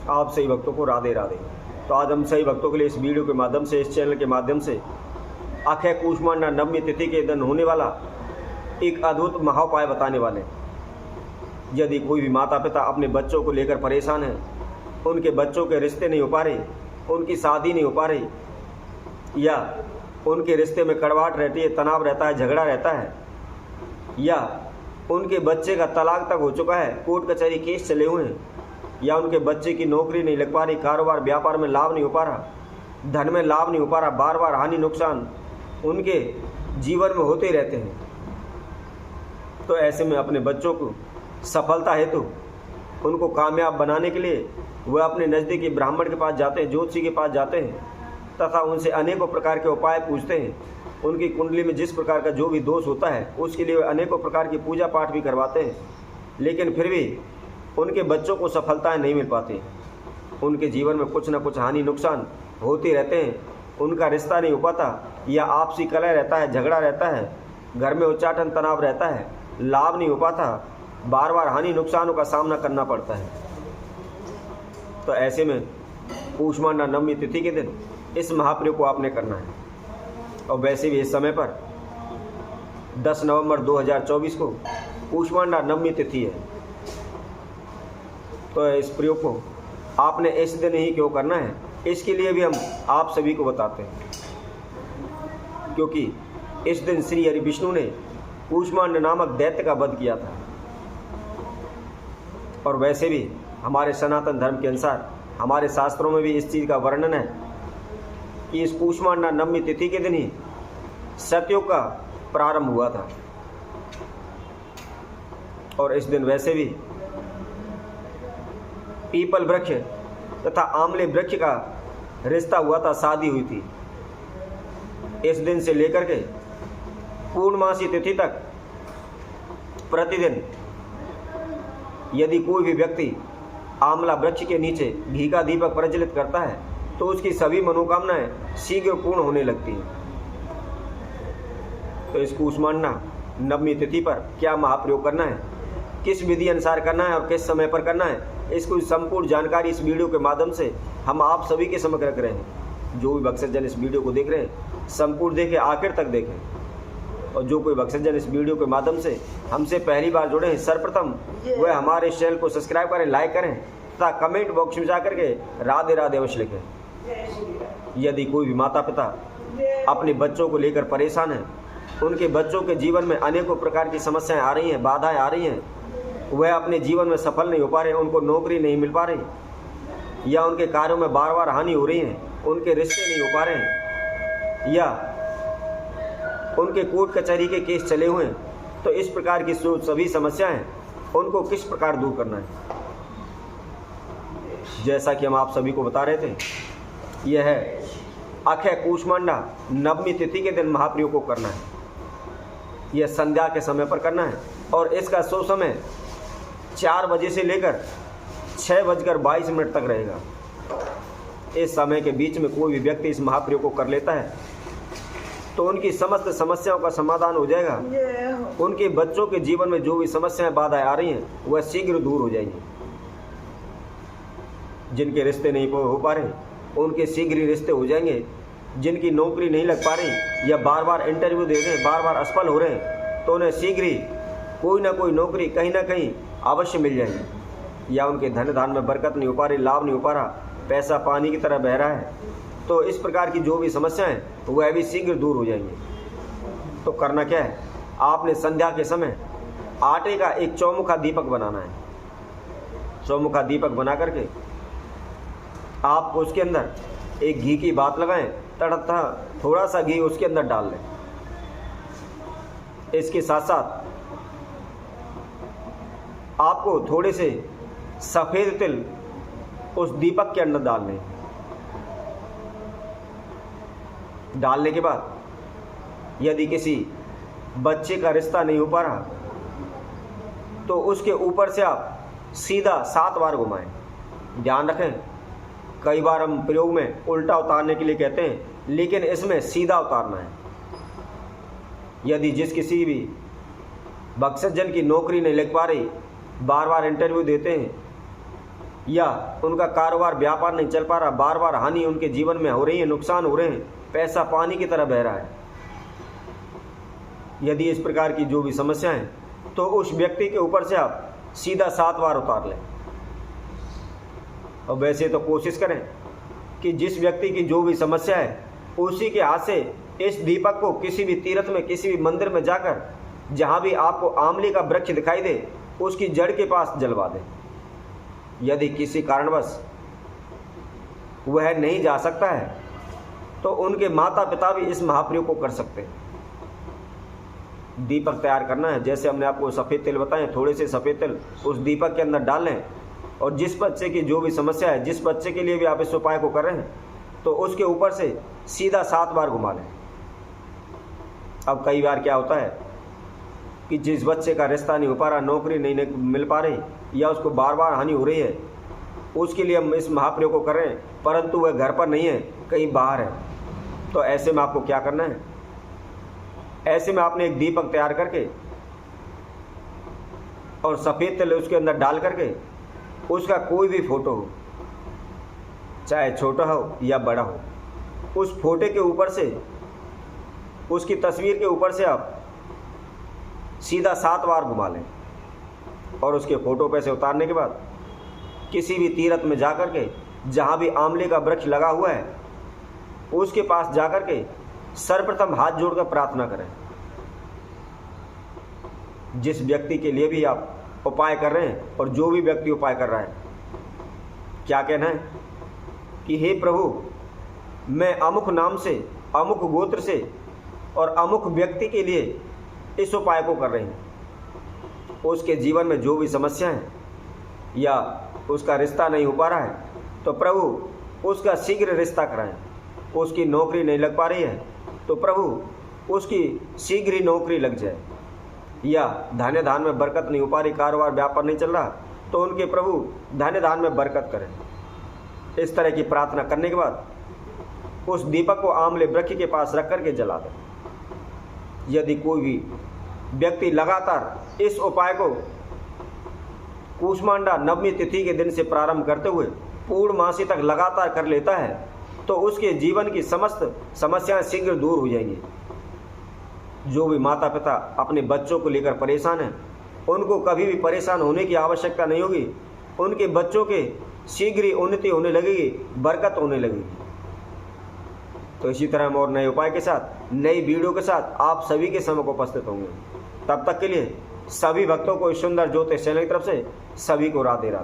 आप सही भक्तों को राधे राधे। तो आज हम सही भक्तों के लिए इस वीडियो के माध्यम से, इस चैनल के माध्यम से अक्षय कूष्मांडा नवमी तिथि के दिन होने वाला एक अद्भुत महाउपाय बताने वाले हैं। यदि कोई भी माता पिता अपने बच्चों को लेकर परेशान है, उनके बच्चों के रिश्ते नहीं हो पा रहे, उनकी शादी नहीं हो पा रही, या उनके रिश्ते में कड़वाहट रहती है, तनाव रहता है, झगड़ा रहता है, या उनके बच्चे का तलाक तक हो चुका है, कोर्ट कचहरी केस चले हुए हैं, या उनके बच्चे की नौकरी नहीं लग पा रही, कारोबार व्यापार में लाभ नहीं हो पा रहा, धन में लाभ नहीं हो पा रहा, बार बार हानि नुकसान उनके जीवन में होते रहते हैं। तो ऐसे में अपने बच्चों को सफलता हेतु उनको कामयाब बनाने के लिए वह अपने नज़दीकी ब्राह्मण के पास जाते हैं, ज्योतिषी के पास जाते हैं तथा उनसे अनेकों प्रकार के उपाय पूछते हैं। उनकी कुंडली में जिस प्रकार का जो भी दोष होता है उसके लिए वे अनेकों प्रकार की पूजा पाठ भी करवाते हैं, लेकिन फिर भी उनके बच्चों को सफलताएं नहीं मिल पाती। उनके जीवन में कुछ न कुछ हानि नुकसान होते रहते हैं, उनका रिश्ता नहीं हो पाता, या आपसी कलह रहता है, झगड़ा रहता है, घर में उच्चाटन तनाव रहता है, लाभ नहीं हो पाता, बार बार हानि नुकसानों का सामना करना पड़ता है। तो ऐसे में कूष्मांडा नवमी तिथि के दिन इस महाप्रयोग को आपने करना है। और वैसे भी इस समय पर 10 नवंबर 2024 को कूष्मांडा नवमी तिथि है, तो इस प्रयोग को आपने इस दिन ही क्यों करना है, इसके लिए भी हम आप सभी को बताते हैं। क्योंकि इस दिन श्री हरि विष्णु ने कूष्मांड नामक दैत्य का वध किया था। और वैसे भी हमारे सनातन धर्म के अनुसार हमारे शास्त्रों में भी इस चीज़ का वर्णन है कि इस कूष्मांडा नवमी तिथि के दिन ही सतयुग का प्रारंभ हुआ था। और इस दिन वैसे भी पीपल वृक्ष तथा आमले वृक्ष का रिश्ता हुआ था, शादी हुई थी। इस दिन से लेकर के पूर्णमासी तिथि तक प्रतिदिन यदि कोई भी व्यक्ति आमला वृक्ष के नीचे घी का दीपक प्रज्वलित करता है तो उसकी सभी मनोकामनाएं शीघ्र पूर्ण होने लगती हैं। तो इस कूष्मांडा नवमी तिथि पर क्या महाप्रयोग करना है, किस विधि अनुसार करना है और किस समय पर करना है, इसकी संपूर्ण जानकारी इस वीडियो के माध्यम से हम आप सभी के समक्ष रख रहे हैं। जो भी भक्तजन इस वीडियो को देख रहे हैं संपूर्ण देखें, आखिर तक देखें। और जो कोई भक्तजन इस वीडियो के माध्यम से हमसे पहली बार जुड़े हैं, सर्वप्रथम वह हमारे चैनल को सब्सक्राइब करें, लाइक करें तथा कमेंट बॉक्स में जाकर के राधे राधे अवश्य लिखें। यदि कोई भी माता पिता अपने बच्चों को लेकर परेशान है, उनके बच्चों के जीवन में अनेकों प्रकार की समस्याएं आ रही हैं, बाधाएं आ रही हैं, वह अपने जीवन में सफल नहीं हो पा रहे, उनको नौकरी नहीं मिल पा रही, या उनके कार्यों में बार बार हानि हो रही है, उनके रिश्ते नहीं हो पा रहे हैं, या उनके कोर्ट कचहरी के केस चले हुए हैं, तो इस प्रकार की सभी समस्याएं उनको किस प्रकार दूर करना है, जैसा कि हम आप सभी को बता रहे थे, यह है अक्षय कूष्मांडा नवमी तिथि के दिन महाप्रयोग को करना है। यह संध्या के समय पर करना है और इसका शुभ समय 4 बजे से लेकर 6:22 तक रहेगा। इस समय के बीच में कोई भी व्यक्ति इस महाप्रयोग को कर लेता है तो उनकी समस्त समस्याओं का समाधान हो जाएगा। उनके बच्चों के जीवन में जो भी समस्याएं बाधाएं आ रही हैं वह शीघ्र दूर हो जाएंगी। जिनके रिश्ते नहीं हो पा रहे उनके शीघ्र ही रिश्ते हो जाएंगे। जिनकी नौकरी नहीं लग पा रही या बार बार इंटरव्यू दे रहे हैं, बार बार असफल हो रहे हैं, तो उन्हें शीघ्र ही कोई ना कोई नौकरी कहीं ना कहीं अवश्य मिल जाएगी। या उनके धन धान में बरकत नहीं हो पा रही, लाभ नहीं हो पा रहा, पैसा पानी की तरह बह रहा है, तो इस प्रकार की जो भी समस्याएं वह भी शीघ्र दूर हो जाएंगी। तो करना क्या है, आपने संध्या के समय आटे का एक चौमुखा दीपक बनाना है। चौमुखा दीपक बना करके आप उसके अंदर एक घी की बात लगाएं तथा थोड़ा सा घी उसके अंदर डाल लें। इसके साथ साथ आपको थोड़े से सफ़ेद तिल उस दीपक के अंदर डालने। डालने के बाद यदि किसी बच्चे का रिश्ता नहीं हो पा रहा तो उसके ऊपर से आप सीधा 7 बार घुमाएं। ध्यान रखें, कई बार हम प्रयोग में उल्टा उतारने के लिए कहते हैं, लेकिन इसमें सीधा उतारना है। यदि जिस किसी भी भक्तजन की नौकरी नहीं लग पा रही, बार बार इंटरव्यू देते हैं या उनका कारोबार व्यापार नहीं चल पा रहा, बार बार हानि उनके जीवन में हो रही है, नुकसान हो रहे हैं, पैसा पानी की तरह बह रहा है, यदि इस प्रकार की जो भी समस्या है तो उस व्यक्ति के ऊपर से आप सीधा 7 बार उतार लें। और वैसे तो कोशिश करें कि जिस व्यक्ति की जो भी समस्या है उसी के हाथ से इस दीपक को किसी भी तीर्थ में, किसी भी मंदिर में जाकर जहाँ भी आपको आंवले का वृक्ष दिखाई दे उसकी जड़ के पास जलवा दें। यदि किसी कारणवश वह नहीं जा सकता है तो उनके माता पिता भी इस महाप्रयोग को कर सकते हैं। दीपक तैयार करना है, जैसे हमने आपको सफ़ेद तिल बताए, थोड़े से सफ़ेद तिल उस दीपक के अंदर डाल लें और जिस बच्चे की जो भी समस्या है, जिस बच्चे के लिए भी आप इस उपाय को कर रहे हैं तो उसके ऊपर से सीधा 7 बार घुमा लें। अब कई बार क्या होता है कि जिस बच्चे का रिश्ता नहीं हो पा रहा, नौकरी नहीं मिल पा रही या उसको बार बार हानि हो रही है, उसके लिए हम इस महाप्रयोग को कर रहे हैं परंतु वह घर पर नहीं है, कहीं बाहर है। तो ऐसे में आपको क्या करना है, ऐसे में आपने एक दीपक तैयार करके और सफ़ेद तिल उसके अंदर डाल करके उसका कोई भी फोटो हो, चाहे छोटा हो या बड़ा हो, उस फोटो के ऊपर से, उसकी तस्वीर के ऊपर से आप सीधा 7 बार घुमा लें। और उसके फोटो पे से उतारने के बाद किसी भी तीर्थ में जाकर के जहाँ भी आंवले का वृक्ष लगा हुआ है उसके पास जाकर के सर्वप्रथम हाथ जोड़कर प्रार्थना करें। जिस व्यक्ति के लिए भी आप उपाय कर रहे हैं और जो भी व्यक्ति उपाय कर रहा है, क्या कहना है कि हे प्रभु, मैं अमुक नाम से, अमुक गोत्र से और अमुक व्यक्ति के लिए इस उपाय को कर रहे हैं। उसके जीवन में जो भी समस्या है या उसका रिश्ता नहीं हो पा रहा है तो प्रभु उसका शीघ्र रिश्ता कराएं। उसकी नौकरी नहीं लग पा रही है तो प्रभु उसकी शीघ्र ही नौकरी लग जाए। या धन्य धान में बरकत नहीं हो पा रही, कारोबार व्यापार नहीं चल रहा तो उनके प्रभु धन्य धान में बरकत करें। इस तरह की प्रार्थना करने के बाद उस दीपक को आंवले वृक्ष के पास रख करके जला दें। यदि कोई भी व्यक्ति लगातार इस उपाय को कूष्मांडा नवमी तिथि के दिन से प्रारंभ करते हुए पूर्णमासी तक लगातार कर लेता है तो उसके जीवन की समस्त समस्याएं शीघ्र दूर हो जाएंगी। जो भी माता पिता अपने बच्चों को लेकर परेशान हैं उनको कभी भी परेशान होने की आवश्यकता नहीं होगी। उनके बच्चों के शीघ्र ही उन्नति होने लगेगी, बरकत होने लगेगी। तो इसी तरह हम और नए उपाय के साथ, नई वीडियो के साथ आप सभी के समक्ष उपस्थित होंगे। तब तक के लिए सभी भक्तों को इस सुंदर ज्योतिष चैनल की तरफ से सभी को राधे राधे।